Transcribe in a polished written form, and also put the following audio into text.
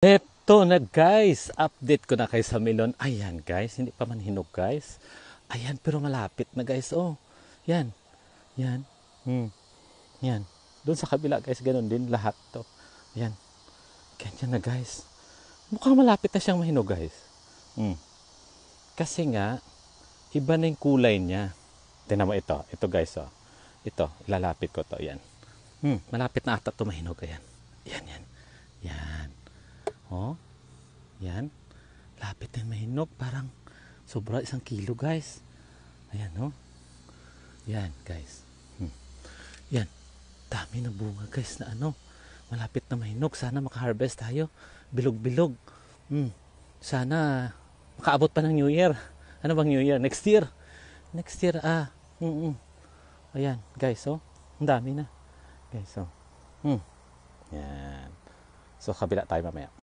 Eto na guys, update ko na kayo sa melon. Ayan guys, hindi pa man hinog guys. Ayan, pero malapit na guys. Oh, yan, yan, yan. Doon sa kabila guys, ganun din lahat to. Ayan, ganyan na guys. Mukhang malapit na siyang mahinog guys. Kasi nga, iba na yung kulay niya. Tingnan mo ito guys oh. Ito, ilalapit ko to, yan. Malapit na ata to mahinog, ayan. Yan, yan, yan. Oh, yan. Lapit na mahinog. Parang sobra 1 kilo guys. Ayan oh. Yan guys. Yan. Dami na bunga guys na ano. Malapit na mahinog. Sana maka-harvest tayo. Bilog-bilog. Sana makaabot pa ng New Year. Ano bang New Year? Next year. Next year Ayan guys oh. Ang dami na. Guys oh. Yan. So kabila tayo mamaya.